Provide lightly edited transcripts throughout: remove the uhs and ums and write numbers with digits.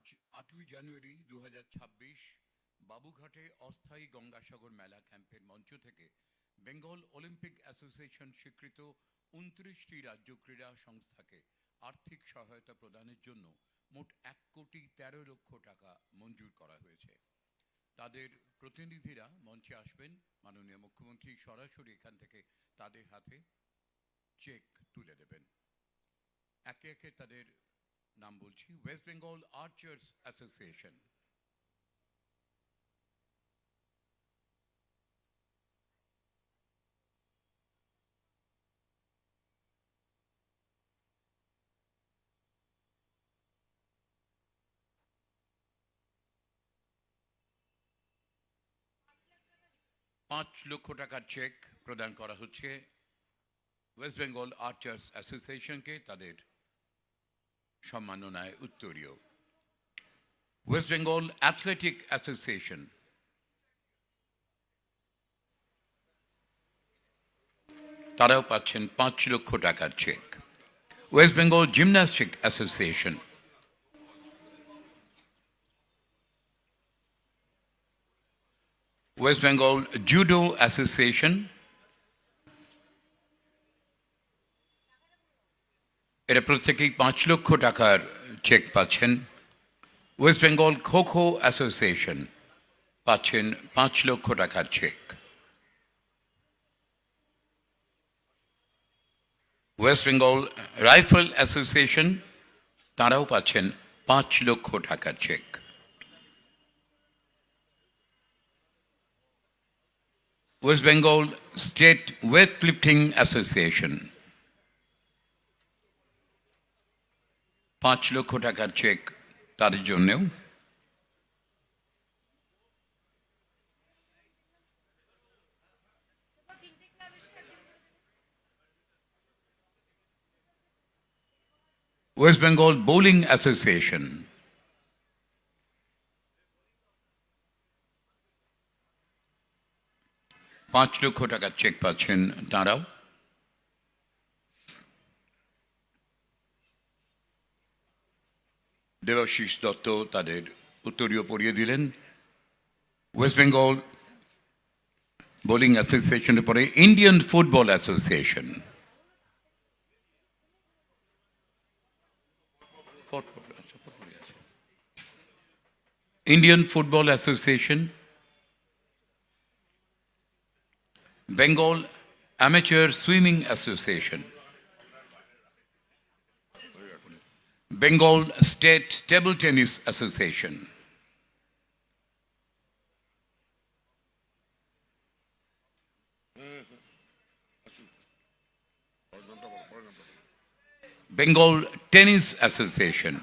আজ ৮ই জানুয়ারি ২০২৬ বাবুঘাটে অস্থায়ী গঙ্গাসাগর মেলা ক্যাম্পের মঞ্চ থেকে বেঙ্গল অলিম্পিক অ্যাসোসিয়েশন স্বীকৃত ২৯টি রাজ্য ক্রীড়া সংস্থাকে আর্থিক সহায়তা প্রদানের জন্য মোট ১,১৩,০০,০০০ টাকা মঞ্জুর করা হয়েছে। তাদের প্রতিনিধিরা মঞ্চে আসবেন, মাননীয় মুখ্যমন্ত্রী সরাসরি এখান থেকে তাদের হাতে চেক তুলে দেবেন। একে একে তাদের নাম বলছি। ওয়েস্ট বেঙ্গল আর্চার্স অ্যাসোসিয়েশন, ৫,০০,০০০ টাকার চেক প্রদান করা হচ্ছে ওয়েস্ট বেঙ্গল আর্চার্স অ্যাসোসিয়েশনকে তাদের সম্মাননায় উত্তরীয়। ওয়েস্ট বেঙ্গল অ্যাথলেটিক অ্যাসোসিয়েশন, তারাও পাচ্ছেন ৫,০০,০০০ টাকার cheque. West Bengal gymnastic association, West Bengal judo association, এরা প্রত্যেকেই ৫,০০,০০০ টাকার চেক পাচ্ছেন। ওয়েস্ট বেঙ্গল খো খো অ্যাসোসিয়েশন পাচ্ছেন ৫,০০,০০০ টাকার cheque. West Bengal rifle association, তারাও পাচ্ছেন ৫,০০,০০০ টাকার cheque. West Bengal state weightlifting association, ৫,০০,০০০ টাকার চেক তাদের জন্যেও। ওয়েস্ট বেঙ্গল বোলিং অ্যাসোসিয়েশন, $5,০০,০০০ টাকার চেক পাচ্ছেন তাঁরাও। দেবাশিস দত্ত তাদের উত্তরীয় পড়িয়ে দিলেন। ওয়েস্ট বেঙ্গল বোলিং অ্যাসোসিয়েশনের পরে Indian football association, Indian football association, Bengal amateur swimming association, Bengal state table tennis association, Bengal tennis association,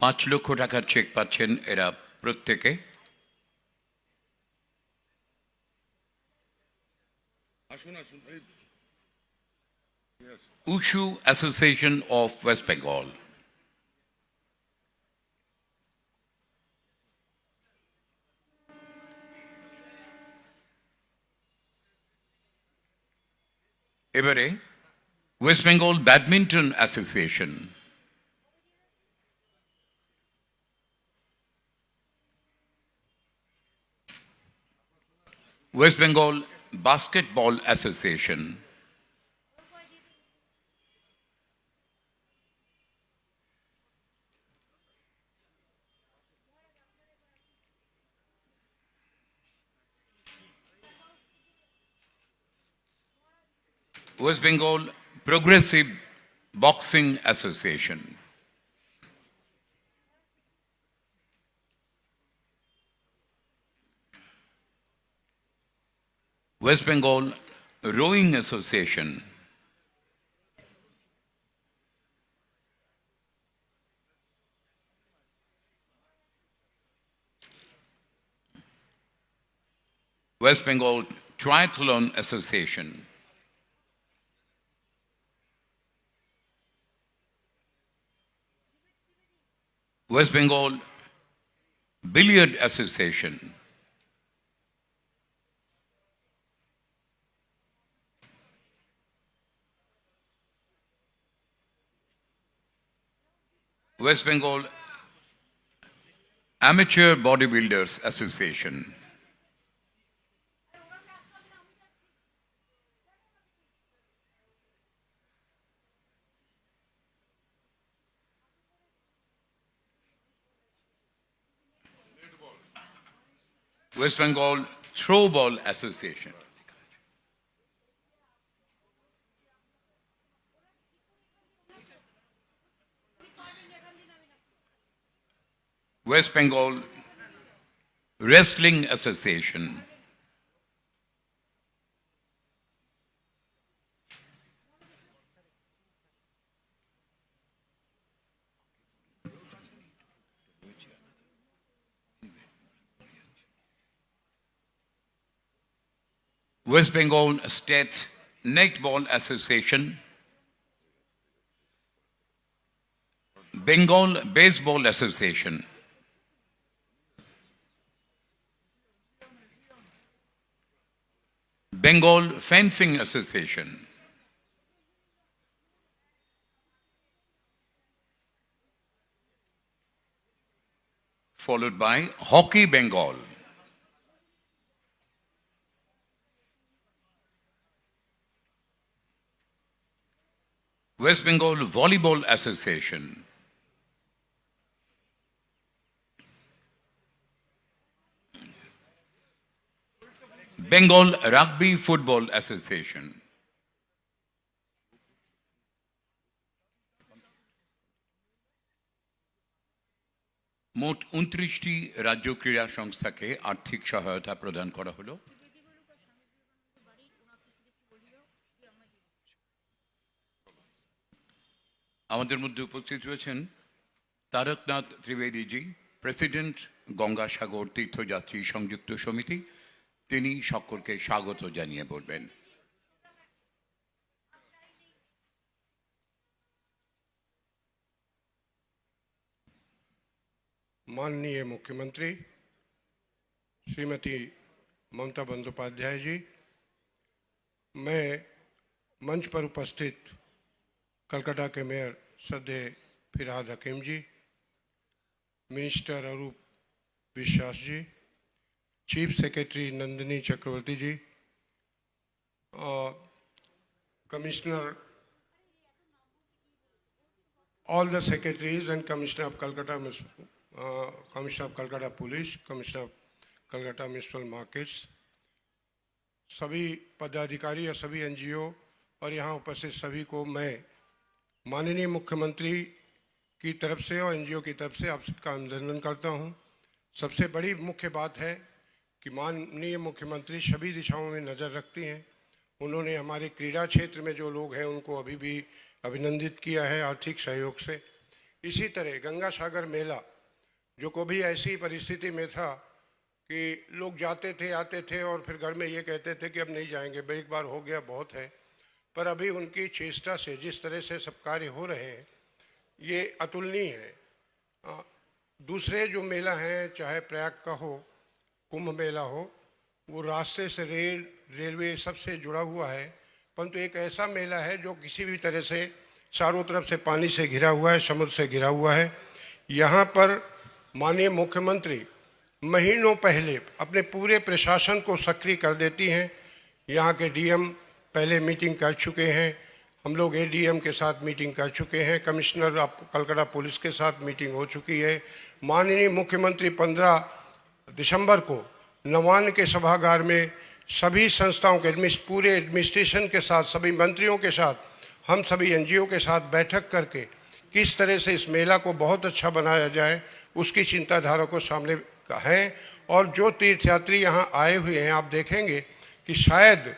৫,০০,০০০ টাকার চেক পাচ্ছেন এরা প্রত্যেকে। Wushu association of West Bengal, এবারে West Bengal badminton association, West Bengal basketball association, West Bengal Progressive Boxing Association, West Bengal Rowing Association, West Bengal Triathlon Association, West Bengal Billiard Association, West Bengal Amateur Bodybuilders Association. West Bengal Throwball Association. West Bengal Wrestling Association. West Bengal State Netball Association. Bengal Baseball Association. Bengal Fencing Association. Followed by Hockey Bengal. West Bengal Volleyball Association. Bengal Rugby Football Association. মোট 29টি রাজ্য ক্রীড়া সংস্থাকে আর্থিক সহায়তা প্রদান করা হলো। আমাদের মধ্যে উপস্থিত রয়েছেন তারকনাথ ত্রিবেদীজি, প্রেসিডেন্ট গঙ্গাসাগর তীর্থযাত্রী সংযুক্ত সমিতি। তিনি সকলকে স্বাগত জানিয়ে বলবেন। माननीय मुख्यमंत्री श्रीमती ममता बंदोपाध्याय जी, मैं मंच पर उपस्थित कलकत्ता के मेयर श्रद्धेय फिरहाद हकीम जी, minister Arup Biswas ji, chief secretary Nandini Chakraborty ji, commissioner, all the secretaries and Commissioner of Calcutta, Commissioner of Calcutta Police, Commissioner of Calcutta Municipal Markets, सभी पदाधिकारी और सभी एनजीओ और यहाँ उपस्थित सभी को मैं माननीय मुख्यमंत्री की तरफ से और एनजीओ की तरफ से आप सबका अभिनंदन करता हूँ। सबसे बड़ी मुख्य बात है कि माननीय मुख्यमंत्री सभी दिशाओं में नज़र रखती हैं। उन्होंने हमारे क्रीड़ा क्षेत्र में जो लोग हैं उनको अभी भी अभिनंदित किया है आर्थिक सहयोग से। इसी तरह गंगा सागर मेला जो कभी ऐसी परिस्थिति में था कि लोग जाते थे आते थे और फिर घर में ये कहते थे कि अब नहीं जाएंगे, एक बार हो गया बहुत है, पर अभी उनकी चेष्टा से जिस तरह से सब कार्य हो रहे हैं ये अतुलनीय है। दूसरे जो मेला हैं, चाहे प्रयाग का हो, कुंभ मेला हो, वो रास्ते से रेलवे सबसे जुड़ा हुआ है, परंतु एक ऐसा मेला है जो किसी भी तरह से चारों तरफ से पानी से घिरा हुआ है, समुद्र से घिरा हुआ है। यहाँ पर माननीय मुख्यमंत्री महीनों पहले अपने पूरे प्रशासन को सक्रिय कर देती हैं। यहाँ के डीएम पहले मीटिंग कर चुके हैं, हम लोग एडीएम के साथ मीटिंग कर चुके हैं, कमिश्नर ऑफ कलकत्ता पुलिस के साथ मीटिंग हो चुकी है। माननीय मुख्यमंत्री 15 दिसंबर को नवान्न के सभागार में सभी संस्थाओं के पूरे एडमिनिस्ट्रेशन के साथ, सभी मंत्रियों के साथ, हम सभी एनजीओ के साथ बैठक करके किस तरह से इस मेला को बहुत अच्छा बनाया जाए उसकी चिंताधारा को सामने है। और जो तीर्थयात्री यहाँ आए हुए हैं, आप देखेंगे कि शायद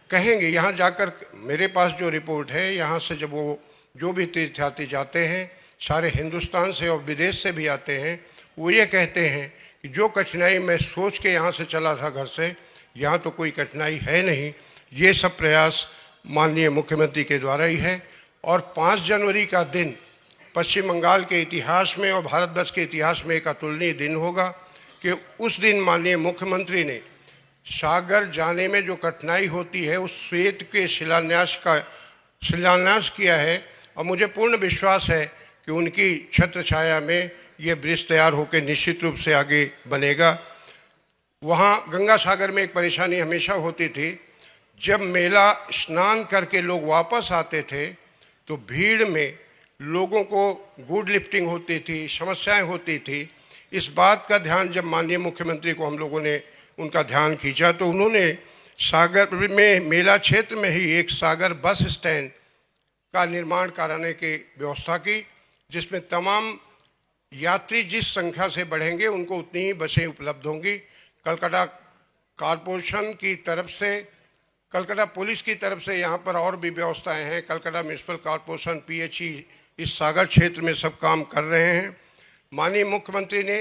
कहेंगे, यहाँ जाकर मेरे पास जो रिपोर्ट है, यहाँ से जब वो जो भी तीर्थयात्री जाते हैं सारे हिंदुस्तान से और विदेश से भी आते हैं, वो ये कहते हैं कि जो कठिनाई मैं सोच के यहाँ से चला था घर से, यहाँ तो कोई कठिनाई है नहीं। ये सब प्रयास माननीय मुख्यमंत्री के द्वारा ही है। और 5 जनवरी का दिन पश्चिम बंगाल के इतिहास में और भारतवर्ष के इतिहास में एक अतुलनीय दिन होगा कि उस दिन माननीय मुख्यमंत्री ने सागर जाने में जो कठिनाई होती है उस श्वेत के शिलान्यास किया है। और मुझे पूर्ण विश्वास है कि उनकी छत्र छाया में ये ब्रिज तैयार होकर निश्चित रूप से आगे बनेगा। वहाँ गंगा सागर में एक परेशानी हमेशा होती थी, जब मेला स्नान करके लोग वापस आते थे तो भीड़ में लोगों को गुड लिफ्टिंग होती थी, समस्याएं होती थी। इस बात का ध्यान जब माननीय मुख्यमंत्री को हम लोगों ने उनका ध्यान खींचा तो उन्होंने सागर में मेला क्षेत्र में ही एक सागर बस स्टैंड का निर्माण कराने की व्यवस्था की, जिसमें तमाम यात्री जिस संख्या से बढ़ेंगे उनको उतनी ही बसें उपलब्ध होंगी। कलकत्ता कॉरपोरेशन की तरफ से, कलकत्ता पुलिस की तरफ से यहाँ पर और भी व्यवस्थाएं हैं। कलकत्ता म्यूनिसिपल कॉरपोरेशन, PHE इस सागर क्षेत्र में सब काम कर रहे हैं। माननीय मुख्यमंत्री ने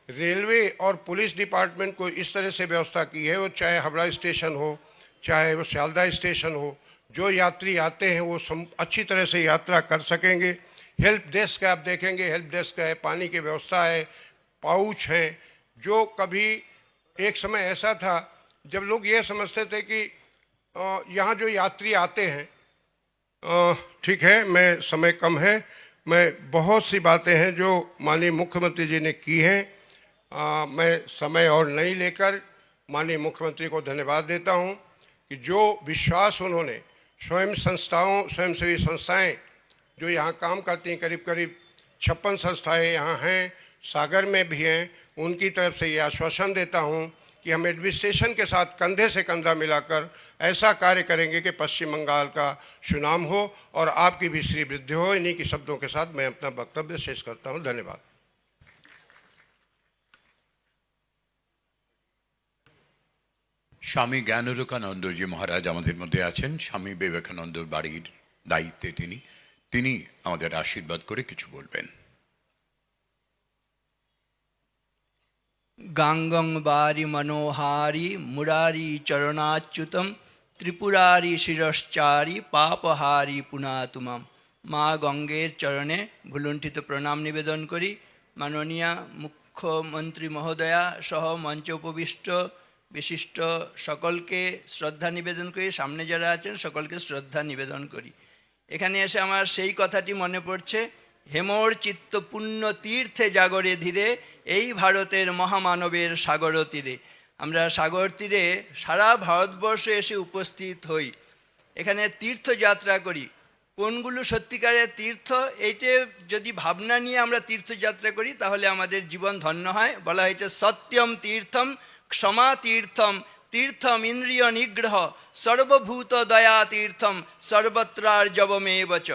रेलवे और पुलिस डिपार्टमेंट को इस तरह से व्यवस्था की है, वो चाहे हावड़ा स्टेशन हो, चाहे वो सियालदह स्टेशन हो, जो यात्री आते हैं वो अच्छी तरह से यात्रा कर सकेंगे। हेल्प डेस्क है, आप देखेंगे हेल्प डेस्क है, पानी की व्यवस्था है, पाउच है। जो कभी एक समय ऐसा था जब लोग ये समझते थे कि यहाँ जो यात्री आते हैं, ठीक है, मैं समय कम है, मैं बहुत सी बातें हैं जो माननीय मुख्यमंत्री जी ने की हैं, मैं समय और नहीं लेकर माननीय मुख्यमंत्री को धन्यवाद देता हूं कि जो विश्वास उन्होंने स्वयंसेवी संस्थाएं जो यहाँ काम करती हैं, करीब करीब 56 संस्थाएं यहाँ हैं, सागर में भी हैं, उनकी तरफ से ये आश्वासन देता हूँ कि हम एडमिनिस्ट्रेशन के साथ कंधे से कंधा मिलाकर ऐसा कार्य करेंगे कि पश्चिम बंगाल का सुनाम हो और आपकी भी श्री वृद्धि हो। इन्हीं के शब्दों के साथ मैं अपना वक्तव्य शेष करता हूँ। धन्यवाद। স্বামী জ্ঞানালোকানন্দজি মহারাজ আমাদের মধ্যে আছেন। স্বামী বিবেকানন্দর বাড়ির দায়িত্বে তিনি আমাদের আশীর্বাদ করে কিছু বলবেন। গাঙ্গং বারি মনোহারি মুরারি চরণাচ্যুতম ত্রিপুরারি শিরশ্চারি পাপহারি পুনাতুমাম। মা গঙ্গের চরণে ভুলুণ্ঠিত প্রণাম নিবেদন করি। মাননীয় মুখ্যমন্ত্রী মহোদয়া সহ মঞ্চে উপবিষ্ট বিশিষ্ট সকলকে শ্রদ্ধা নিবেদন করি। সামনে যারা আছেন সকলকে শ্রদ্ধা নিবেদন করি। এখানে এসে আমার সেই কথাটি মনে পড়ছে, হেমর চিত্ত পুণ্য তীর্থে জাগরে ধীরে, এই ভারতের মহামানবের সাগর তীরে। আমরা সাগর তীরে সারা ভারতবর্ষে এসে উপস্থিত হই, এখানে তীর্থযাত্রা করি। কোনগুলো সত্যিকারের তীর্থ, এইটে যদি ভাবনা নিয়ে আমরা তীর্থযাত্রা করি তাহলে আমাদের জীবন ধন্য হয়। বলা হয়েছে সত্যম তীর্থম, ক্ষমা তীর্থম, তীর্থম ইন্দ্রিয় নিগ্রহ, সর্বভূত দয়া তীর্থম, সর্বত্রার্জবমেব চ,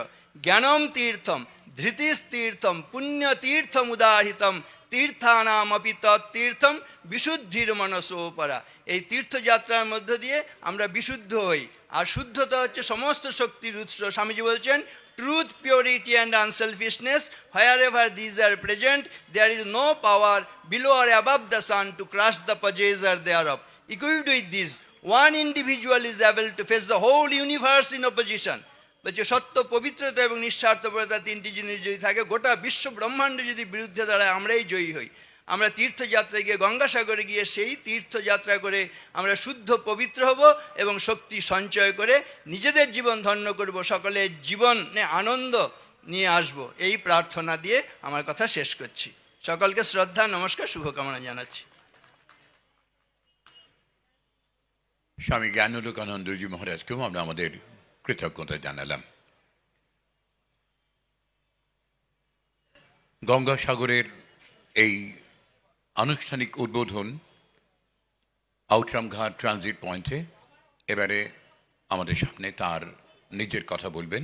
জ্ঞানম তীর্থম, ধৃতিস্তীর্থম, পুণ্যতীর্থম উদাহৃতম, তীর্থানামপি তৎতীর্থম বিশুদ্ধির মনসোপরা। এই তীর্থযাত্রার মধ্য দিয়ে আমরা বিশুদ্ধ হই, আর শুদ্ধতা হচ্ছে সমস্ত শক্তির উৎস। স্বামীজি বলছেন truth, purity and unselfishness, wherever these are present there is no power below or above the sun to crush the possessor thereof. Equipped with this, one individual is able to face the whole universe in opposition. বলছে সত্য, পবিত্রতা এবং নিঃস্বার্থপরতা, তিনটি জিনিস যদি থাকে, গোটা বিশ্ব ব্রহ্মাণ্ড যদি বিরুদ্ধে দাঁড়ায় আমরাই জয়ী হই। আমরা তীর্থযাত্রায় গিয়ে, গঙ্গাসাগরে গিয়ে সেই তীর্থযাত্রা করে আমরা শুদ্ধ পবিত্র হব এবং শক্তি সঞ্চয় করে নিজেদের জীবন ধন্য করব, সকলের জীবনে আনন্দ নিয়ে আসব, এই প্রার্থনা দিয়ে আমার কথা শেষ করছি। সকলকে শ্রদ্ধা, নমস্কার, শুভকামনা জানাচ্ছি। স্বামী জ্ঞানালোকানন্দজি মহারাজকেও আমরা আমাদের কৃতজ্ঞতা জানালাম। গঙ্গাসাগরের এই আনুষ্ঠানিক উদ্বোধন আউটরামঘাট ট্রানজিট পয়েন্টে। এবারে আমাদের সামনে তার নিজের কথা বলবেন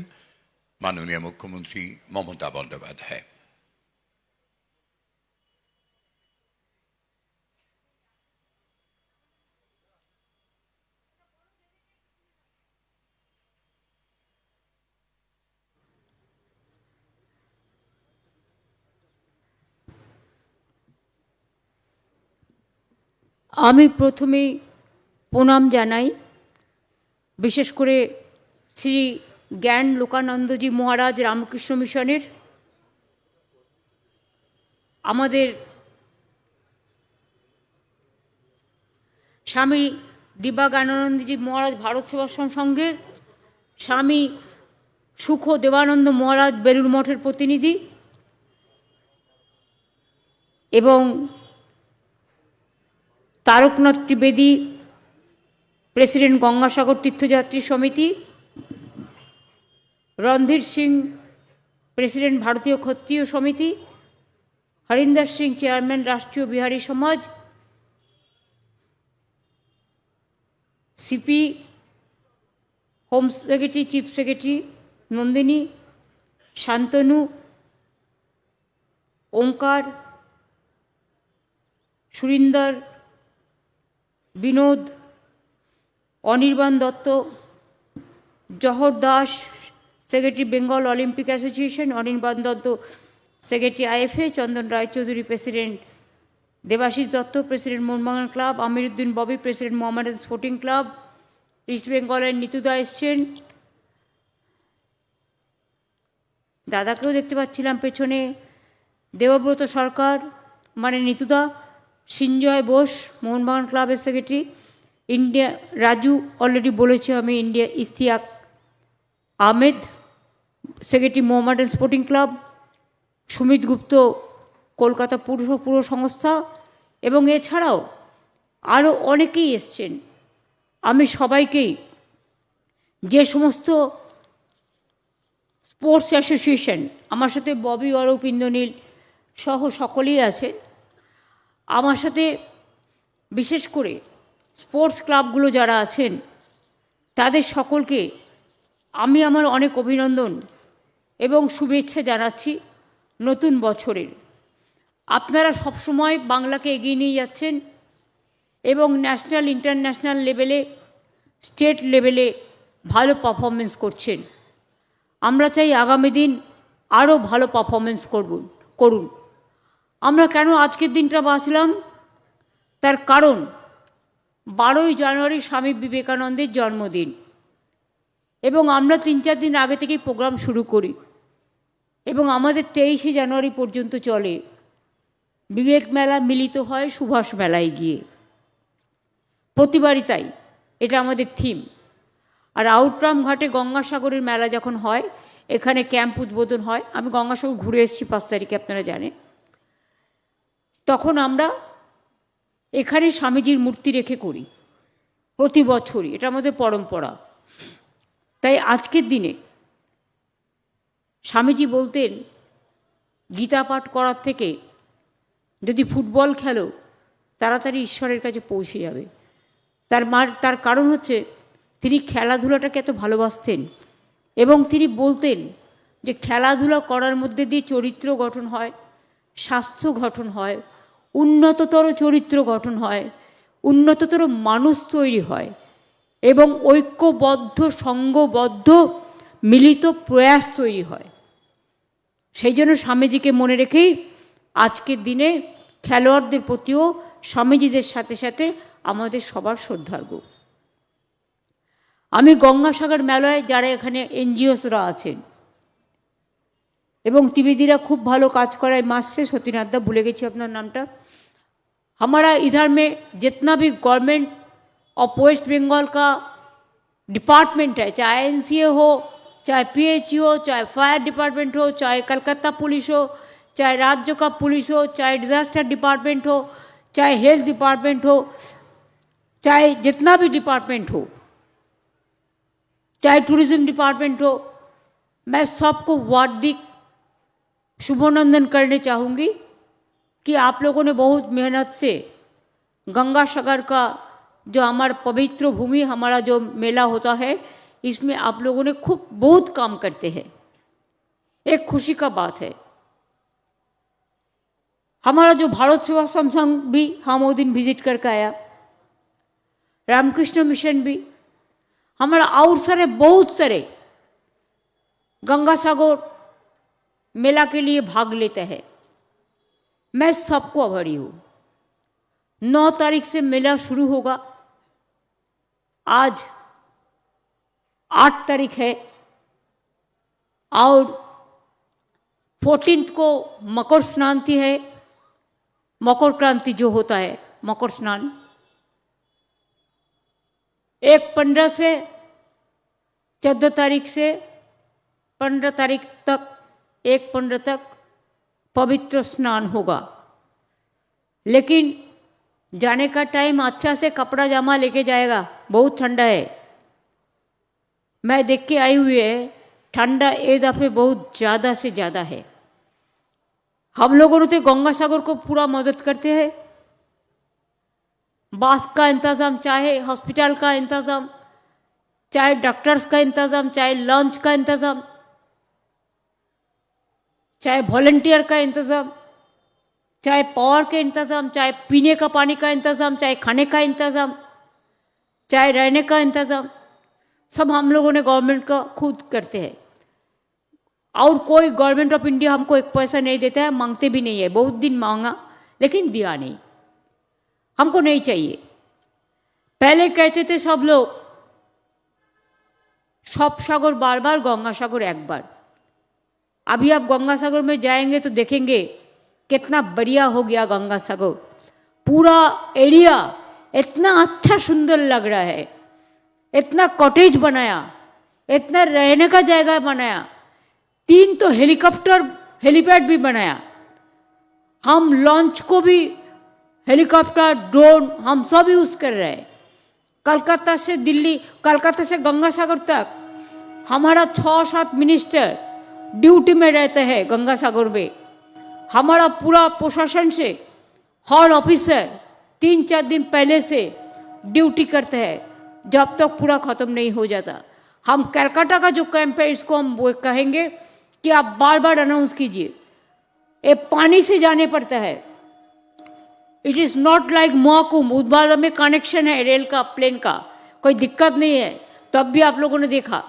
মাননীয় মুখ্যমন্ত্রী মমতা বন্দ্যোপাধ্যায়। আমি প্রথমেই প্রণাম জানাই বিশেষ করে শ্রী জ্ঞান লোকানন্দজি মহারাজ রামকৃষ্ণ মিশনের, আমাদের স্বামী দিব্যাজ্ঞানানন্দজি মহারাজ ভারত সেবাশ্রম সংঘের, স্বামী সুখ দেবানন্দ মহারাজ বেলুড় মঠের প্রতিনিধি, এবং তারকনাথ ত্রিবেদী, প্রেসিডেন্ট গঙ্গাসাগর তীর্থযাত্রী সমিতি, রণধীর সিং, প্রেসিডেন্ট ভারতীয় ক্ষত্রিয় সমিতি, Harinder Singh, chairman Rashtriya Bihari Samaj, CP, home secretary, chief secretary Nandini, Shantanu, Onkar, Surinder, Binod, Anirban Dutta, Jahar Das, secretary Bengal Olympic association, Anirban Dutta, secretary IFA, Chandan Roychowdhury, president Debashis Dutta, president Mohun Bagan club, Amiruddin Bobby, president Mohammedan sporting club, ইস্ট বেঙ্গলের নিতুদা এসছেন, দাদাকেও দেখতে পাচ্ছিলাম পেছনে, দেবব্রত সরকার মানে নিতুদা, সিঞ্জয় বোস, মোহনবাগান ক্লাবের সেক্রেটারি, ইন্ডিয়া রাজু অলরেডি বলেছি আমি, India Istiaque Ahmed, secretary Mohammedan sporting club, Sumit Gupta, Kolkata Pur Sangstha, এবং এছাড়াও আরও অনেকেই এসছেন। আমি সবাইকেই, যে সমস্ত স্পোর্টস অ্যাসোসিয়েশন, আমার সাথে ববি, অরূপ, ইন্দ্রনীল সহ সকলেই আছেন, আমার সাথে বিশেষ করে স্পোর্টস ক্লাবগুলো যারা আছেন তাদের সকলকে আমি আমার অনেক অভিনন্দন এবং শুভেচ্ছা জানাচ্ছি নতুন বছরের। আপনারা সবসময় বাংলাকে এগিয়ে নিয়ে যাচ্ছেন এবং ন্যাশনাল, ইন্টারন্যাশনাল লেভেলে, স্টেট লেভেলে ভালো পারফরমেন্স করছেন। আমরা চাই আগামী দিন আরও ভালো পারফরমেন্স করুন। আমরা কেন আজকের দিনটা বাঁচলাম, তার কারণ 12ই জানুয়ারি স্বামী বিবেকানন্দের জন্মদিন, এবং আমরা 3-4 দিন আগে থেকেই প্রোগ্রাম শুরু করি এবং আমাদের 23শে জানুয়ারি পর্যন্ত চলে। বিবেক মেলা মিলিত হয় সুভাষ মেলায় গিয়ে, প্রতিবারই তাই, এটা আমাদের থিম। আর আউটরাম ঘাটে গঙ্গাসাগরের মেলা যখন হয়, এখানে ক্যাম্প উদ্বোধন হয়, আমি গঙ্গাসাগর ঘুরে এসেছি 5 তারিখে, আপনারা জানেন, তখন আমরা এখানে স্বামীজির মূর্তি রেখে করি প্রতি বছরই, এটা আমাদের পরম্পরা। তাই আজকের দিনে স্বামীজি বলতেন, গীতা পাঠ করার থেকে যদি ফুটবল খেলো তাড়াতাড়ি ঈশ্বরের কাছে পৌঁছে যাবে। তার কারণ হচ্ছে তিনি খেলাধুলাটাকে এত ভালোবাসতেন এবং তিনি বলতেন যে খেলাধুলা করার মধ্যে দিয়ে চরিত্র গঠন হয়, স্বাস্থ্য গঠন হয়, উন্নততর চরিত্র গঠন হয়, উন্নততর মানুষ তৈরি হয় এবং ঐক্যবদ্ধ, সঙ্গবদ্ধ, মিলিত প্রয়াস তৈরি হয়। সেই জন্য স্বামীজিকে মনে রেখেই আজকের দিনে খেলোয়াড়দের প্রতিও স্বামীজিদের সাথে সাথে আমাদের সবার শ্রদ্ধার্ঘ। আমি গঙ্গাসাগর মেলায় যারা এখানে এনজিওসরা আছেন এবং ত্রিবেদীরা খুব ভালো কাজ করায়, মাসছে সতীনাথদা, ভুলে গেছি আপনার নামটা, हमारा इधर में जितना भी गवर्नमेंट ऑफ वेस्ट बंगाल का डिपार्टमेंट है, चाहे एनसीए हो, चाहे पीएचई हो, चाहे फायर डिपार्टमेंट हो, चाहे कलकत्ता पुलिस हो, चाहे राज्य का पुलिस हो, चाहे डिजास्टर डिपार्टमेंट हो, चाहे हेल्थ डिपार्टमेंट हो, चाहे जितना भी डिपार्टमेंट हो, चाहे टूरिज्म डिपार्टमेंट हो, मैं सबको वार्दिक शुभनंदन करने चाहूँगी कि आप लोगों ने बहुत मेहनत से गंगासागर का जो हमारा पवित्र भूमि, हमारा जो मेला होता है, इसमें आप लोगों ने खूब बहुत काम करते हैं। एक खुशी का बात है। हमारा जो भारत सेवा संघ भी हम वो दिन विजिट करके आया, रामकृष्ण मिशन भी, हमारा और सारे बहुत सारे गंगासागर मेला के लिए भाग लेते हैं। मैं सबको आभारी हूँ। 9 तारीख से मेला शुरू होगा, आज 8 तारीख है और 14th को मकर स्नान है, मकर क्रांति जो होता है, मकर स्नान। 1-15 से 14 तारीख से 15 तारीख तक, 1-15 तक पवित्र स्नान होगा। लेकिन जाने का टाइम अच्छा से कपड़ा जामा लेके जाएगा, बहुत ठंडा है। मैं देख के आई हुई है, ठंडा ये दफे बहुत ज़्यादा से ज़्यादा है। हम लोगों ने तो गंगासागर को पूरा मदद करते हैं, बस का इंतज़ाम, चाहे हॉस्पिटल का इंतज़ाम, चाहे डॉक्टर्स का इंतज़ाम, चाहे लंच का इंतज़ाम, चाहे वॉलंटियर का इंतज़ाम, चाहे पावर के इंतज़ाम, चाहे पीने का पानी का इंतज़ाम, चाहे खाने का इंतज़ाम, चाहे रहने का इंतज़ाम, सब हम लोगों ने गवर्नमेंट का खुद करते हैं। और कोई गवर्नमेंट ऑफ इंडिया हमको एक पैसा नहीं देता है, मांगते भी नहीं है। बहुत दिन मांगा लेकिन दिया नहीं, हमको नहीं चाहिए। पहले कहते थे सब लोग, सब सागर बार बार, गंगा सागर एक बार। अभी आप गंगा सागर में जाएंगे तो देखेंगे कितना बढ़िया हो गया गंगा सागर। पूरा एरिया इतना अच्छा सुंदर लग रहा है, इतना कॉटेज बनाया, इतना रहने का जगह बनाया, 3 तो हेलीकॉप्टर हेलीपैड भी बनाया। हम लॉन्च को भी हेलीकॉप्टर, ड्रोन, हम सब यूज़ कर रहे हैं। कलकत्ता से दिल्ली, कलकत्ता से गंगा सागर तक हमारा 6-7 मिनिस्टर ड्यूटी में रहते हैं गंगा सागर में। हमारा पूरा प्रशासन से हर ऑफिसर 3-4 दिन पहले से ड्यूटी करते हैं, जब तक पूरा ख़त्म नहीं हो जाता। हम कलकत्ता का जो कैंप है, इसको हम वो कहेंगे कि आप बार बार अनाउंस कीजिए। ये पानी से जाने पड़ता है, इट इज़ नॉट लाइक मोहकुम। उदबाला में कनेक्शन है रेल का, प्लेन का, कोई दिक्कत नहीं है, तब भी आप लोगों ने देखा।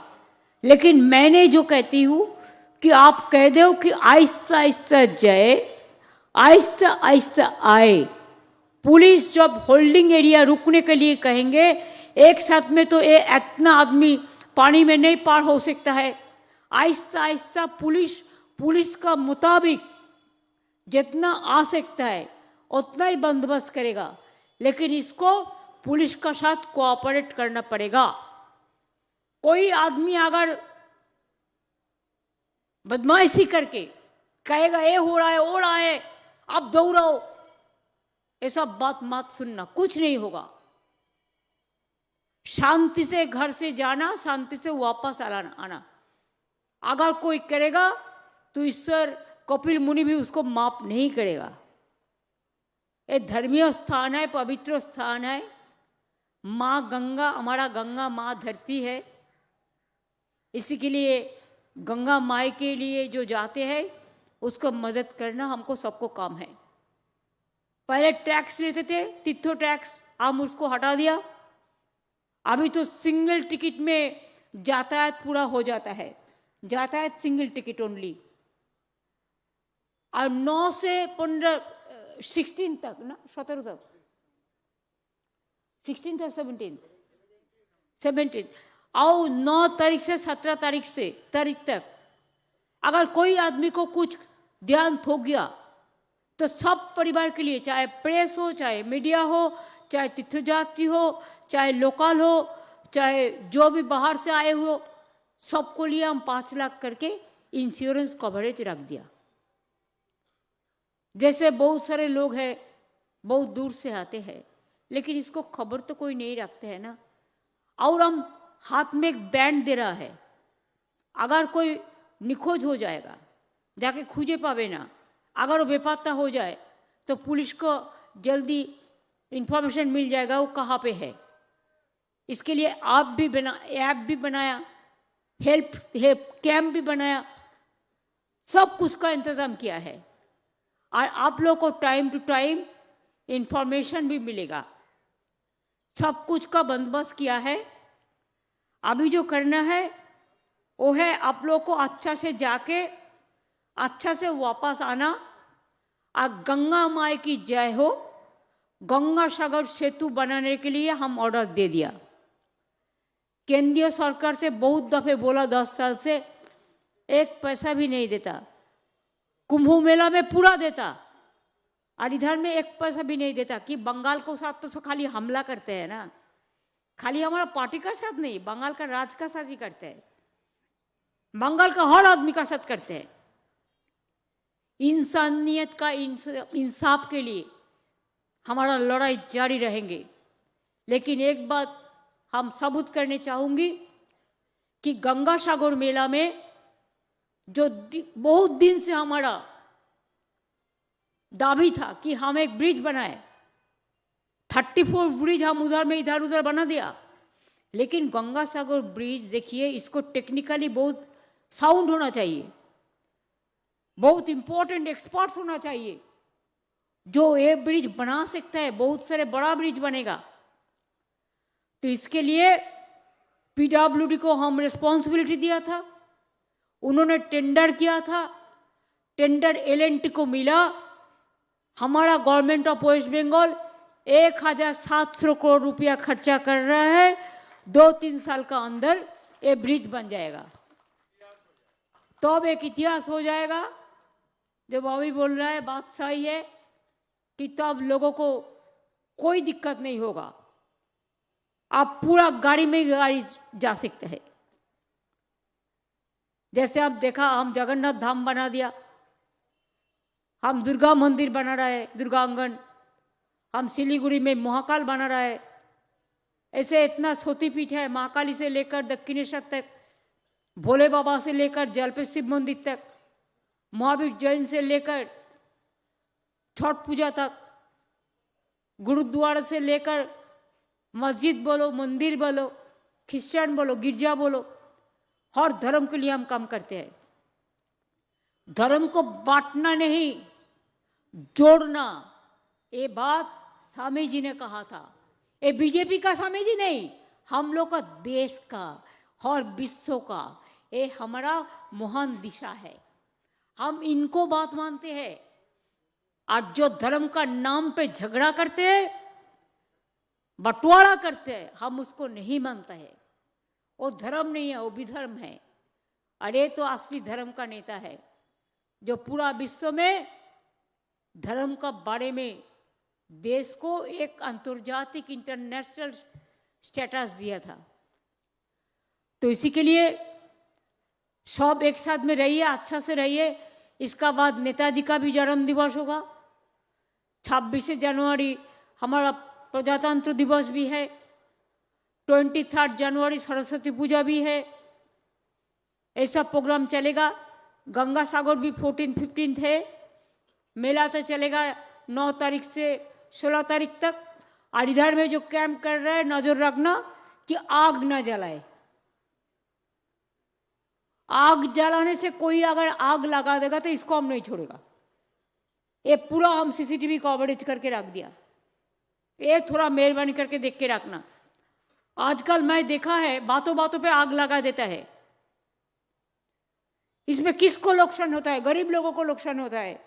लेकिन मैंने जो कहती हूँ कि आप कह दो कि आहिस्ता आहिस्ता जाए, आहिस्ता आहिस्ता आए। पुलिस जब होल्डिंग एरिया रुकने के लिए कहेंगे, एक साथ में तो ये इतना आदमी पानी में नहीं पार हो सकता है। आहिस्ता आहिस्ता पुलिस का मुताबिक जितना आ सकता है उतना ही बंदोबस्त करेगा, लेकिन इसको पुलिस का साथ कोऑपरेट करना पड़ेगा। कोई आदमी अगर बदमाशी करके कहेगा ये हो रहा है, वो रहा है, आप दौड़ाओ, ऐसा बात मत सुनना, कुछ नहीं होगा। शांति से घर से जाना, शांति से वापस आना। अगर कोई करेगा तो ईश्वर कपिल मुनि भी उसको माफ नहीं करेगा। ये धर्मीय स्थान है, पवित्र स्थान है। माँ गंगा, हमारा गंगा माँ धरती है, इसी के लिए गंगा माई के लिए जो जाते हैं उसको मदद करना हमको सबको काम है। पहले टैक्स लेते थे, तीर्थो टैक्स, हम उसको हटा दिया। अभी तो सिंगल टिकट में यातायात पूरा हो जाता है, यातायात सिंगल टिकट ओनली। और 9 से 15 16 तक ना, 17 तक, 16 या 17 और 9 तारीख से 17 तारीख तक अगर कोई आदमी को कुछ ध्यान थोक गया तो सब परिवार के लिए, चाहे प्रेस हो, चाहे मीडिया हो, चाहे तीर्थयात्री हो, चाहे लोकल हो, चाहे जो भी बाहर से आए हो, सबको लिए हम 5 लाख करके इंश्योरेंस कवरेज रख दिया। जैसे बहुत सारे लोग हैं बहुत दूर से आते हैं, लेकिन इसको खबर तो कोई नहीं रखते हैं ना। और हम हाथ में एक बैंड दे रहा है, अगर कोई निखोज हो जाएगा जाके खोजे पावे ना, अगर वो बेपत्ता हो जाए तो पुलिस को जल्दी इंफॉर्मेशन मिल जाएगा वो कहाँ पे है। इसके लिए ऐप भी बनाया, हेल्प कैंप भी बनाया, सब कुछ का इंतज़ाम किया है। और आप लोग को टाइम टू टाइम इंफॉर्मेशन भी मिलेगा, सब कुछ का बंदोबस्त किया है। अभी जो करना है वो है आप लोग को अच्छा से जाके अच्छा से वापस आना। और गंगा माई की जय हो। गंगा सागर सेतु बनाने के लिए हम ऑर्डर दे दिया। केंद्रीय सरकार से बहुत दफे बोला, 10 साल से, एक पैसा भी नहीं देता। कुंभ मेला में पूरा देता और इधर में एक पैसा भी नहीं देता। कि बंगाल को साथ तो खाली हमला करते हैं ना, खाली हमारा पार्टी का साथ नहीं, बंगाल का राज का साथ ही करते हैं, बंगाल का हर आदमी का साथ करते हैं। इंसानियत का इंसाफ के लिए हमारा लड़ाई जारी रहेंगे। लेकिन एक बात हम साबुत करने चाहूँगी कि गंगा सागर मेला में जो बहुत दिन से हमारा दावी था कि हम एक ब्रिज बनाए, 34 ब्रिज हम उधर में इधर उधर बना दिया, लेकिन गंगा सागर ब्रिज देखिए, इसको टेक्निकली बहुत साउंड होना चाहिए, बहुत इंपॉर्टेंट एक्सपर्ट्स होना चाहिए जो ये ब्रिज बना सकता है। बहुत सारे बड़ा ब्रिज बनेगा, तो इसके लिए पीडब्ल्यूडी को हम रिस्पॉन्सिबिलिटी दिया था, उन्होंने टेंडर किया था, टेंडर एलएनटी को मिला। हमारा government of West Bengal 1700 crore रुपया खर्चा कर रहा है, 2-3 साल का अंदर ये ब्रिज बन जाएगा। तो अब एक इतिहास हो जाएगा। जो बॉबी बोल रहा है बात सही है कि तब लोगों को कोई दिक्कत नहीं होगा, आप पूरा गाड़ी में गाड़ी जा सकते हैं। जैसे आप देखा, हम जगन्नाथ धाम बना दिया, हम दुर्गा मंदिर बना रहे हैं, दुर्गा आंगन, हम सिलीगुड़ी में महाकाल बना रहे हैं। ऐसे इतना शक्तिपीठ है, महाकाली से लेकर दक्षिणेश्वर तक, भोले बाबा से लेकर जलपेश शिव मंदिर तक, महावीर जैन से लेकर छठ पूजा तक, गुरुद्वारा से लेकर मस्जिद बोलो, मंदिर बोलो, क्रिश्चियन बोलो, गिरजा बोलो, हर धर्म के लिए हम काम करते हैं। धर्म को बांटना नहीं, जोड़ना, ये बात स्वामी जी ने कहा था। ये बीजेपी का स्वामी जी नहीं, हम लोग का देश का और विश्व का ये हमारा महान दिशा है। हम इनको बात मानते हैं, और जो धर्म का नाम पे झगड़ा करते हैं, बंटवारा करते हैं, हम उसको नहीं मानते हैं। वो धर्म नहीं है, वो विधर्म है। अरे तो असली धर्म का नेता है जो पूरा विश्व में धर्म का बारे में देश को एक अंतर्जातिक इंटरनेशनल स्टेटस दिया था। तो इसी के लिए सब एक साथ में रहिए, अच्छा से रहिए। इसका बाद नेताजी का भी जन्म दिवस होगा, 26 जनवरी हमारा प्रजातंत्र दिवस भी है, 23 जनवरी सरस्वती पूजा भी है। ऐसा प्रोग्राम चलेगा। गंगा सागर भी 14-15 है। मेला तो चलेगा 9 तारीख से 16 तारीख तक। और इधर में जो कैंप कर रहे हैं, नजर रखना कि आग ना जलाए। आग जलाने से कोई अगर आग लगा देगा तो इसको हम नहीं छोड़ेगा। ये पूरा हम सीसीटीवी कवरेज करके रख दिया। ये थोड़ा मेहरबानी करके देख के रखना। आजकल मैं देखा है बातों बातों पे आग लगा देता है। इसमें किसको नुकसान होता है? गरीब लोगों को नुकसान होता है।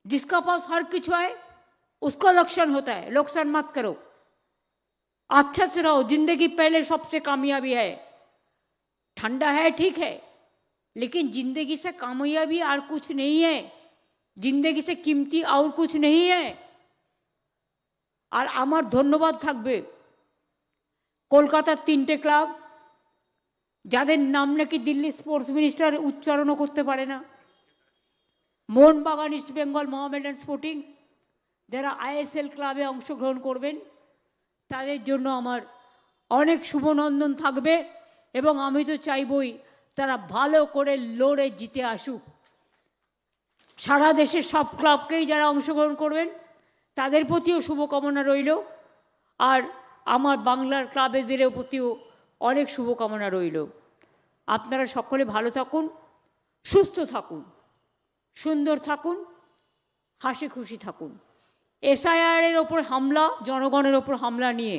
जिसका पास हर कुछ है उसको नुकसान होता है। नुकसान मत करो, अच्छा से रहो। जिंदगी पहले सबसे कामयाबी है। ठंडा है ठीक है, लेकिन जिंदगी से कामयाबी और कुछ नहीं है। जिंदगी से कीमती और कुछ नहीं है। और আমার ধন্যবাদ থাকবে কলকাতার 3টে ক্লাব, যাদের নাম নাকি দিল্লি স্পোর্টস মিনিস্টার উচ্চারণও করতে পারে না। মোহনবাগান, ইস্ট বেঙ্গল, মোহামেডান স্পোর্টিং, যারা আইএসএল ক্লাবে অংশগ্রহণ করবেন তাদের জন্য আমার অনেক শুভনন্দন থাকবে। এবং আমি তো চাইবই তারা ভালো করে লড়ে জিতে আসুক। সারা দেশের সব ক্লাবকেই যারা অংশগ্রহণ করবেন তাদের প্রতিও শুভকামনা রইল। আর আমার বাংলার ক্লাবেদের প্রতিও অনেক শুভকামনা রইল। আপনারা সকলে ভালো থাকুন, সুস্থ থাকুন, সুন্দর থাকুন, হাসি খুশি থাকুন। এসআইআরের ওপর হামলা, জনগণের ওপর হামলা নিয়ে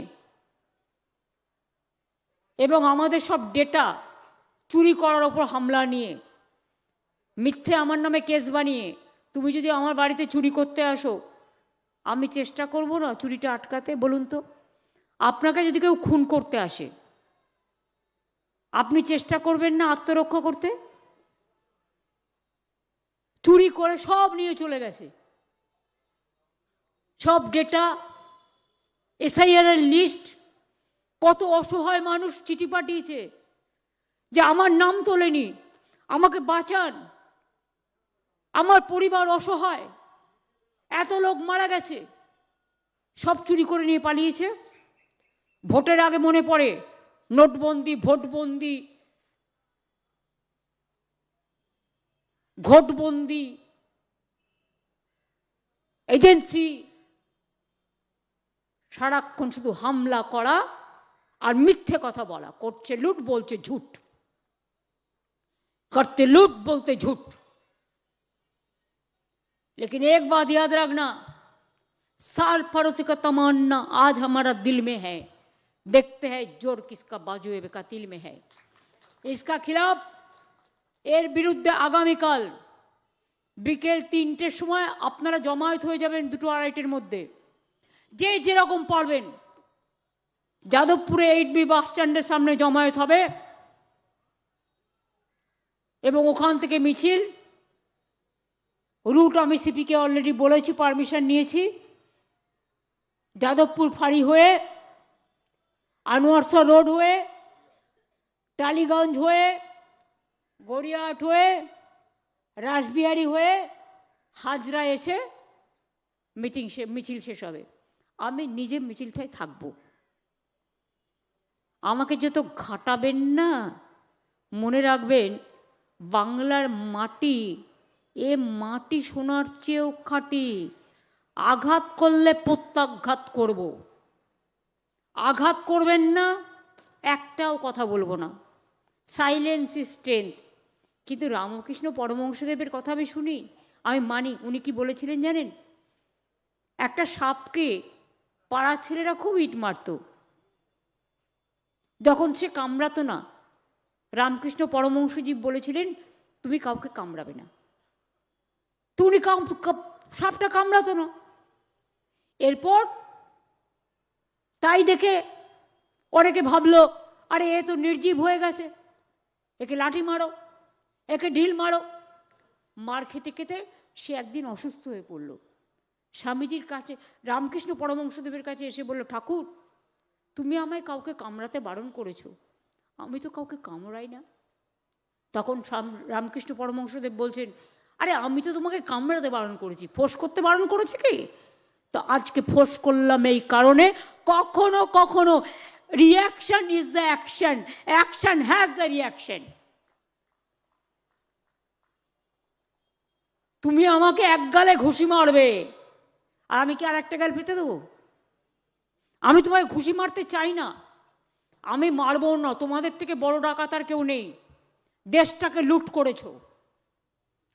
এবং আমাদের সব ডেটা চুরি করার ওপর হামলা নিয়ে, মিথ্যে আমার নামে কেস বানিয়ে তুমি যদি আমার বাড়িতে চুরি করতে আসো, আমি চেষ্টা করব না চুরিটা আটকাতে? বলুন তো, আপনাকে যদি কেউ খুন করতে আসে, আপনি চেষ্টা করবেন না আত্মরক্ষা করতে? চুরি করে সব নিয়ে চলে গেছে, সব ডেটা, এসআইআর এর লিস্ট। কত অসহায় মানুষ চিঠি পাঠিয়েছে যে আমার নাম তোলেনি, আমাকে বাঁচান, আমার পরিবার অসহায়। এত লোক মারা গেছে, সব চুরি করে নিয়ে পালিয়েছে। ভোটের আগে মনে পড়ে নোটবন্দি, ভোটবন্দি, ঘোটবন্দি, এজেন্সি, সারাক্ষণ শুধু হামলা করা আর মিথ্যে কথা বলা। করছে লুট, বলছে ঝুট, करते लूट बोलते झूठ। लेकिन एक बात याद रखना, साल पड़ोसी का तमन्ना आज हमारा दिल में है, देखते हैं जोर किसका बाजुए का तिल में है। इसका खिलाफ एर बिरुद्धे आगामीकाल বিকেল ৩টের সময় আপনারা জমায়েত হয়ে যাবেন ২টো-২.৫টার মধ্যে। যে যেরকম পারবেন যাদবপুরে 8B বাস স্ট্যান্ডের সামনে জমায়েত হবে এবং ওখান থেকে মিছিল রুট আমি সিপিকে অলরেডি বলেছি, পারমিশন নিয়েছি। যাদবপুর ফাঁড়ি হয়ে, আনোয়ারশাহ রোড হয়ে, টালিগঞ্জ হয়ে, গড়িয়াহাট হয়ে, রাসবিহারি হয়ে হাজরা এসে মিছিল শেষ হবে। আমি নিজে মিছিলটায় থাকব। আমাকে যত ঘাটাবেন না, মনে রাখবেন বাংলার মাটি, এ মাটি সোনার চেয়েও খাঁটি। আঘাত করলে প্রত্যাঘাত করব, আঘাত করবেন না, একটাও কথা বলবো না। Silence is strength. কিন্তু রামকৃষ্ণ পরমহংসদেবের কথা আমি শুনি, আমি মানি। উনি কি বলেছিলেন জানেন? একটা সাপকে পাড়ার ছেলেরা খুব ইট মারত, যখন সে কামড়াতো না, রামকৃষ্ণ পরমহংসজি বলেছিলেন তুমি কাউকে কামড়াবে না। তো উনি সাপটা কামড়াতো না। এরপর তাই দেখে অনেকে ভাবলো আরে এ তো নির্জীব হয়ে গেছে, একে লাঠি মারো, একে ঢিল মারো। মার খেতে খেতে সে একদিন অসুস্থ হয়ে পড়ল। স্বামীজির কাছে, রামকৃষ্ণ পরমহংসদেবের কাছে এসে বলল, ঠাকুর তুমি আমায় কাউকে কামড়াতে বারণ করেছো, আমি তো কাউকে কামড়াই না। তখন রামকৃষ্ণ পরমহংসদেব বলছেন, আরে আমি তো তোমাকে কামড়াতে বারণ করেছি, ফোঁস করতে বারণ করেছে কি? তো আজকে ফোঁস করলাম এই কারণে, কখনো কখনো reaction is the action, action has the reaction. তুমি আমাকে এক গালে ঘুষি মারবে আর আমি কি আর একটা গাল পেতে দেবো? আমি তোমায় ঘুষি মারতে চাই না, আমি মারবো না। তোমাদের থেকে বড় ডাকাত আর কেউ নেই। দেশটাকে লুট করেছো,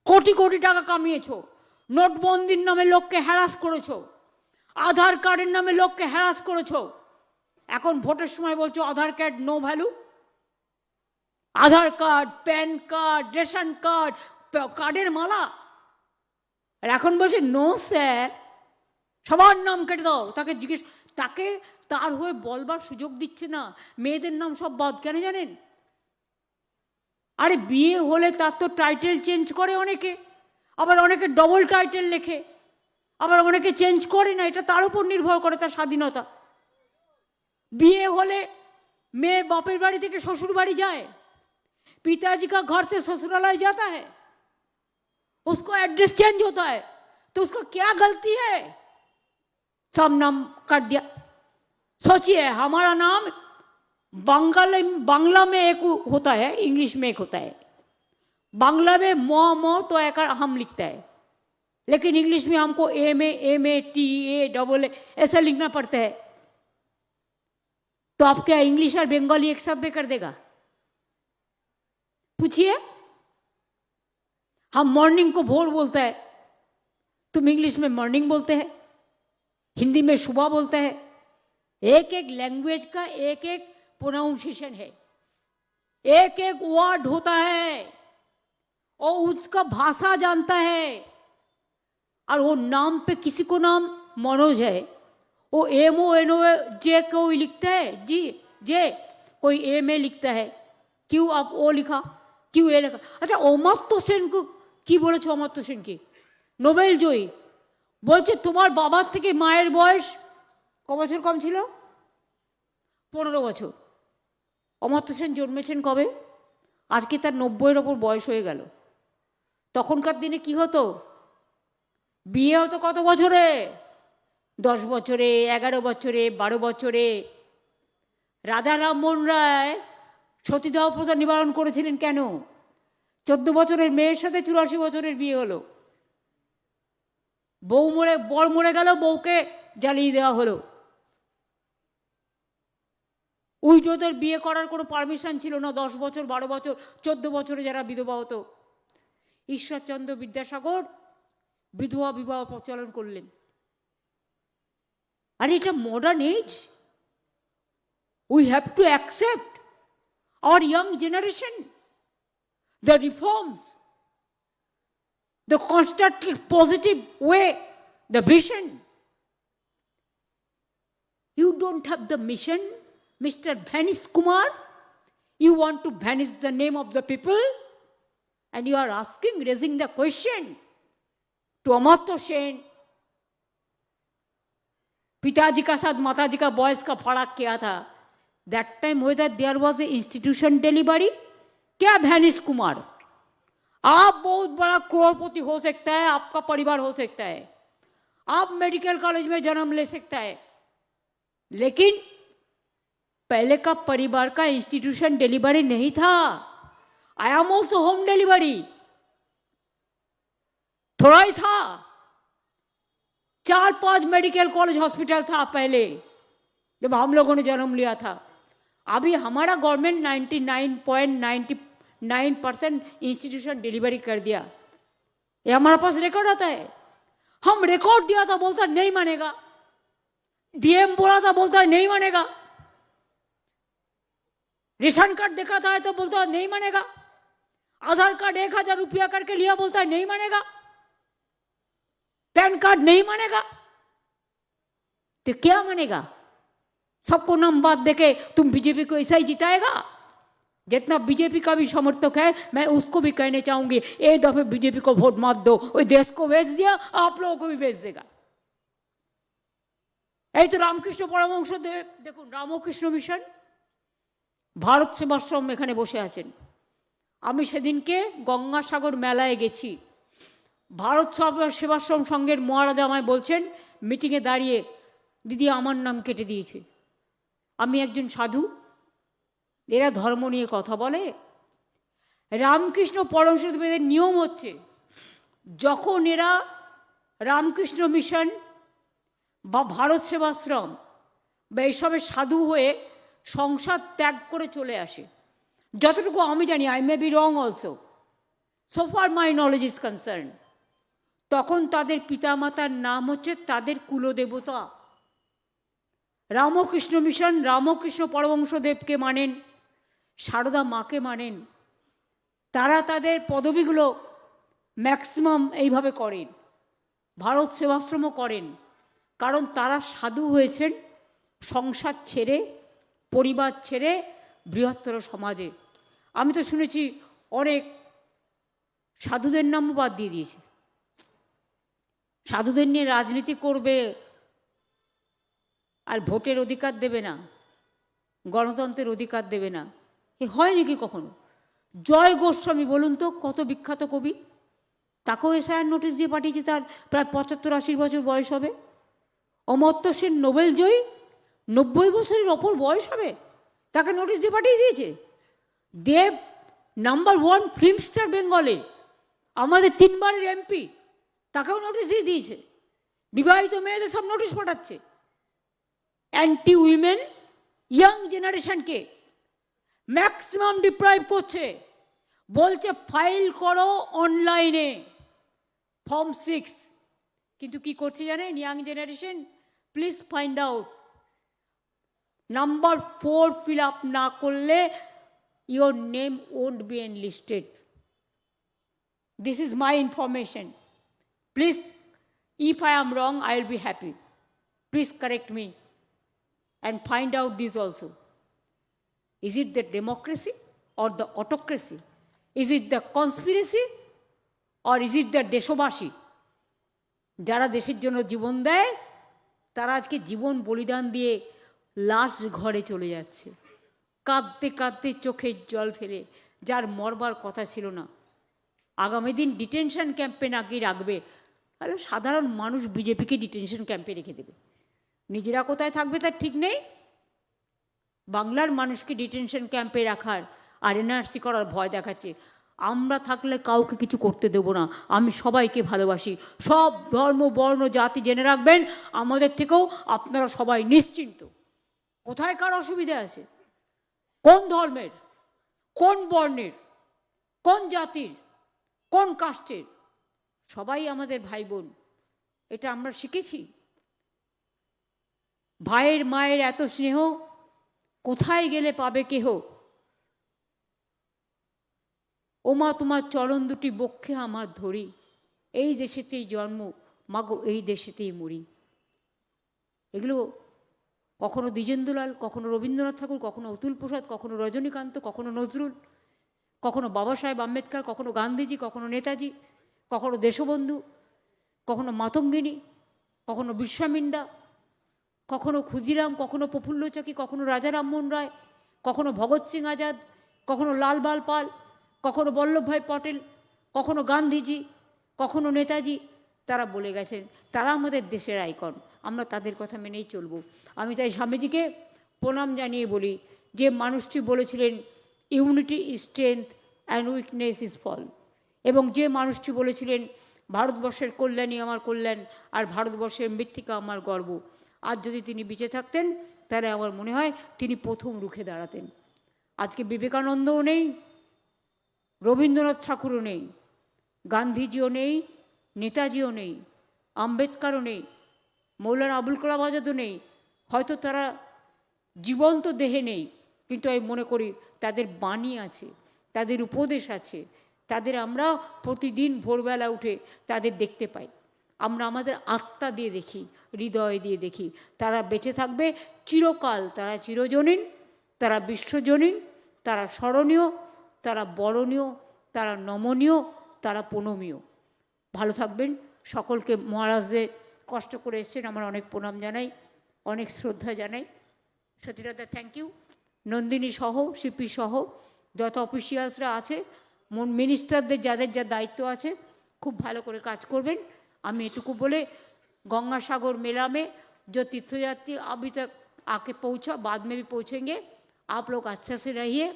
কোটি কোটি টাকা কামিয়েছো, নোটবন্দির নামে লোককে হ্যারাস করেছো, আধার কার্ডের নামে লোককে হ্যারাস করেছো। এখন ভোটের সময় বলছো Aadhaar card no value. Aadhaar card, PAN card, ration card, কার্ডের মালা। আর এখন বলছে নো স্যার, সবার নাম কেটে দাও। তাকে জিজ্ঞেস, তাকে তার হয়ে বলবার সুযোগ দিচ্ছে না। মেয়েদের নাম সব বাদ কেন জানেন? আরে বিয়ে হলে তার তো টাইটেল চেঞ্জ করে অনেকে, আবার অনেকে ডবল টাইটেল লেখে, আবার অনেকে চেঞ্জ করে না। এটা তার উপর নির্ভর করে, তার স্বাধীনতা। বিয়ে হলে মেয়ে বাপের বাড়ি থেকে শ্বশুর বাড়ি যায়, पिताजी का घर से ससुरालय जाता है, उसको एड्रेस चेंज होता है, तो उसको क्या गलती है? सब नाम काट दिया। सोचिए हमारा नाम बांग्ला में एक होता है, इंग्लिश में एक होता है। बांग्ला में म तो एक हम लिखता है, लेकिन इंग्लिश में हमको MA TAA ऐसा लिखना पड़ता है। तो आप क्या इंग्लिश और बंगाली एक शब्द में कर देगा? पूछिए। हम मॉर्निंग को भोर बोलता है, तुम इंग्लिश में मॉर्निंग बोलते हैं, हिंदी में सुबह बोलते हैं। एक एक लैंग्वेज का एक एक प्रोनाउंसिएशन है, एक एक वर्ड होता है, और उसका भाषा जानता है। और वो नाम पे किसी को नाम मनोज है, वो MONOJ कोई लिखता है जी जे, कोई MA लिखता है, क्यों आप ओ लिखा, क्यों ए लिखा? अच्छा अमर्त्य सेन को কি বলেছো? অমর্ত্য সেনকে নোবেল জয়ী বলছে তোমার বাবার থেকে মায়ের বয়স ক বছর কম ছিল? 15 বছর। অমর্ত্য সেন জন্মেছেন কবে? আজকে তার 90-এর ওপর বয়স হয়ে গেল। তখনকার দিনে কি হতো? বিয়ে হতো কত বছরে? 10 বছরে, 11 বছরে, 12 বছরে। রাজা রামমোহন রায় সতীদাহ প্রথা নিবারণ করেছিলেন কেন? 14 বছরের মেয়ের সাথে 84 বছরের বিয়ে হলো। বর মরে গেল, বউকে জ্বালিয়ে দেওয়া হলো। উইডোদের বিয়ে করার কোনো পারমিশন ছিল না। 10 বছর, 12 বছর, 14 বছরে যারা বিধবা হতো। ঈশ্বরচন্দ্র বিদ্যাসাগর বিধবা বিবাহ প্রচলন করলেন। আর এটা modern age. We have to accept our young generation, the reforms, the constructive, positive way, the vision. You don't have the mission, Mr. Vanish Kumar. You want to vanish the name of the people, and you are asking, raising the question to Amartya Sen, पिताजी का साथ माताजी का boys का फर्क क्या था? That time whether there was a institution delivery, क्या वैनिश कुमार? आप बहुत बड़ा करोड़पति हो सकता है, आपका परिवार हो सकता है, आप मेडिकल कॉलेज में जन्म ले सकता है, लेकिन पहले का परिवार का इंस्टीट्यूशन डिलीवरी नहीं था। I am also home delivery, थोड़ा ही था। 4-5 मेडिकल कॉलेज हॉस्पिटल था पहले जब हम लोगों ने जन्म लिया था। अभी हमारा गवर्नमेंट 99.99% इंस्टीट्यूशन डिलीवरी कर दिया। ये हमारे पास रिकॉर्ड आता है। हम रिकॉर्ड दिया था, बोलता नहीं मानेगा। डीएम बोला था, बोलता नहीं मानेगा। रेशन कार्ड देखा था तो बोलता नहीं मानेगा। आधार कार्ड 1000 रुपया करके लिया, बोलता नहीं मानेगा। पैन कार्ड नहीं मानेगा, तो क्या मानेगा? सबको नाम बात देके तुम बीजेपी को ऐसा ही जिताएगा? जितना बीजेपी का भी समर्थक है, मैं उसको भी कहने चाहूंगी, एक दफे बीजेपी को वोट मत दो। वो देश को बेच दिया, आप लोगों को भी बेच देगा। এই তো রামকৃষ্ণ পরমহংসদেব, দেখুন রামকৃষ্ণ মিশন, ভারত সেবাশ্রম এখানে বসে আছেন। আমি সেদিনকে গঙ্গাসাগর মেলায় গেছি। ভারত সেবাশ্রম সংঘের মহারাজা আমায় বলছেন মিটিংয়ে দাঁড়িয়ে, দিদি আমার নাম কেটে দিয়েছে, আমি একজন সাধু, এরা ধর্ম নিয়ে কথা বলে। রামকৃষ্ণ পরমহংসদেবের নিয়ম হচ্ছে, যখন এরা রামকৃষ্ণ মিশন বা ভারত সেবাশ্রম বা এইসবে সাধু হয়ে সংসার ত্যাগ করে চলে আসে, যতটুকু আমি জানি, I may be wrong also, so far my knowledge is concern, তখন তাদের পিতামাতার নাম হচ্ছে তাদের কুলদেবতা। রামকৃষ্ণ মিশন রামকৃষ্ণ পরমহংসদেবকে মানেন, সারদা মাকে মানেন। তারা তাদের পদবিগুলো ম্যাক্সিমাম এইভাবে করেন। ভারত সেবাশ্রমও করেন, কারণ তারা সাধু হয়েছেন সংসার ছেড়ে, পরিবার ছেড়ে বৃহত্তর সমাজে। আমি তো শুনেছি অনেক সাধুদের নামও বাদ দিয়ে দিয়েছে। সাধুদের নিয়ে রাজনীতি করবে আর ভোটের অধিকার দেবে না, গণতন্ত্রের অধিকার দেবে না। এ হয় নাকি কখনো? জয় গোস্বামী বলুন তো, কত বিখ্যাত কবি, তাকেও এসআইআর নোটিশ দিয়ে পাঠিয়েছে, তার প্রায় 75-80 বছর বয়স হবে। অমর্ত্য সেন নোবেল জয়ী, 90 বছরের ওপর বয়স হবে, তাকে নোটিশ দিয়ে পাঠিয়ে দিয়েছে। দেব নাম্বার 1 ফিল্ম স্টার বেঙ্গলে, আমাদের 3 বারের এমপি, তাকেও নোটিশ দিয়ে দিয়েছে। বিবাহিত মেয়েদের সব নোটিশ পাঠাচ্ছে। অ্যান্টি উইমেন ইয়াং জেনারেশনকে ম্যাক্সিমাম ডিপ্রাইভ করছে, বলছে ফাইল করো অনলাইনে ফর্ম 6, কিন্তু কি করছে জানেন young generation? Please find out, number 4 fill up না করলে your name won't be enlisted. This is my information. Please, if I am wrong, I will be happy. Please correct me and find out this also. Is it the democracy or the autocracy? Is it the conspiracy or is it the দেশবাসী? যারা দেশের জন্য জীবন দেয়, তারা আজকে জীবন বলিদান দিয়ে লাশ ঘরে চলে যাচ্ছে, কাঁদতে কাঁদতে চোখের জল ফেলে, যার মরবার কথা ছিল না। আগামী দিন ডিটেনশন ক্যাম্পে নাকি রাখবে। তাহলে সাধারণ মানুষ বিজেপিকে ডিটেনশন ক্যাম্পে রেখে দেবে। নিজেরা কোথায় থাকবে তার ঠিক নেই, বাংলার মানুষকে ডিটেনশন ক্যাম্পে রাখার আর এনআরসি করার ভয় দেখাচ্ছে। আমরা থাকলে কাউকে কিছু করতে দেব না, আমি সবাইকে ভালোবাসি, সব ধর্ম বর্ণ জাতি জেনে রাখবেন, আমাদের থেকেও আপনারা সবাই নিশ্চিন্ত। কোথায় কার অসুবিধা আছে, কোন ধর্মের, কোন বর্ণের, কোন জাতির, কোন কাস্টের, সবাই আমাদের ভাই বোন, এটা আমরা শিখেছি। ভাইয়ের মায়ের এত স্নেহ কোথায় গেলে পাবে কেহ, ওমা তোমার চরণ দুটি বক্ষে আমার ধরি, এই দেশেতেই জন্ম মাগো এই দেশেতেই মরি। এগুলো কখনো দ্বিজেন্দ্রলাল, কখনো রবীন্দ্রনাথ ঠাকুর, কখনো অতুল প্রসাদ, কখনো রজনীকান্ত, কখনো নজরুল, কখনো বাবা সাহেব আম্বেদকর, কখনো গান্ধীজি, কখনো নেতাজি, কখনো দেশবন্ধু, কখনো মাতঙ্গিনী, কখনো বিরসা মুন্ডা, কখনো ক্ষুদিরাম, কখনো প্রফুল্ল চাকি, কখনো রাজা রামমোহন রায়, কখনো ভগৎ সিং আজাদ, কখনো লালবাল পাল, কখনো বল্লভভাই পটেল, কখনো গান্ধীজি, কখনো নেতাজি। তারা বলে গেছেন, তারা আমাদের দেশের আইকন, আমরা তাদের কথা মেনেই চলব। আমি তাই স্বামীজিকে প্রণাম জানিয়ে বলি, যে মানুষটি বলেছিলেন unity is strength and weakness is fall, এবং যে মানুষটি বলেছিলেন ভারতবর্ষের কল্যাণই আমার কল্যাণ আর ভারতবর্ষের মৃত্তিকা আমার গর্ব, আজ যদি তিনি বেঁচে থাকতেন তাহলে আমার মনে হয় তিনি প্রথম রুখে দাঁড়াতেন। আজকে বিবেকানন্দও নেই, রবীন্দ্রনাথ ঠাকুরও নেই, গান্ধীজিও নেই, নেতাজিও নেই, আম্বেদকরও নেই, মৌলানা আবুল কালাম আজাদও নেই। হয়তো তারা জীবন্ত দেহে নেই, কিন্তু আমি মনে করি তাদের বাণী আছে, তাদের উপদেশ আছে, তাদের আমরা প্রতিদিন ভোরবেলা উঠে তাদের দেখতে পাই, আমরা আমাদের আত্মা দিয়ে দেখি, হৃদয় দিয়ে দেখি। তারা বেঁচে থাকবে চিরকাল, তারা চিরজনীন, তারা বিশ্বজনীন, তারা স্মরণীয়, তারা বরণীয়, তারা নমনীয়, তারা প্রণমীয়। ভালো থাকবেন। সকলকে মহারাজদের কষ্ট করে এসছেন, আমার অনেক প্রণাম জানাই, অনেক শ্রদ্ধা জানাই। সতীরাদা থ্যাংক ইউ। নন্দিনী সহ, সিপি সহ যত অফিসিয়ালসরা আছে, মিনিস্টারদের যাদের যা দায়িত্ব আছে, খুব ভালো করে কাজ করবেন। আমি এটুকু বলে, गंगासागर मेला में जो तीर्थयात्री अभी तक आके पहुँचा, बाद में भी पहुँचेंगे, आप लोग अच्छे से रहिए,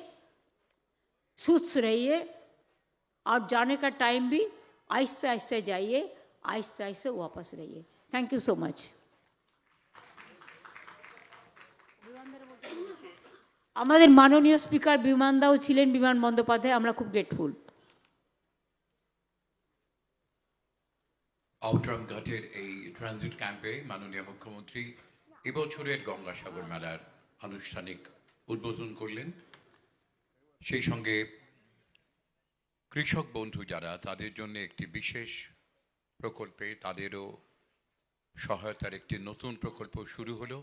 सुस्त रहिए, और जाने का टाइम भी आहिस्ते आहिस्ते जाइए, आहिस्ते आहिस्ते वापस रहिए। Thank you so much. আমাদের মাননীয় স্পিকার বিমান দাও ছিলেন, বিমান বন্দ্যোপাধ্যায়, আমরা খুব গ্রেটফুল। আউটরাম ঘাটের এই ট্রানজিট ক্যাম্পে মাননীয় মুখ্যমন্ত্রী এবছরের গঙ্গাসাগর মেলার আনুষ্ঠানিক উদ্বোধন করলেন। সেই সঙ্গে কৃষক বন্ধু যারা, তাদের জন্য একটি বিশেষ প্রকল্পে তাদেরও সহায়তার একটি নতুন প্রকল্প শুরু হলো।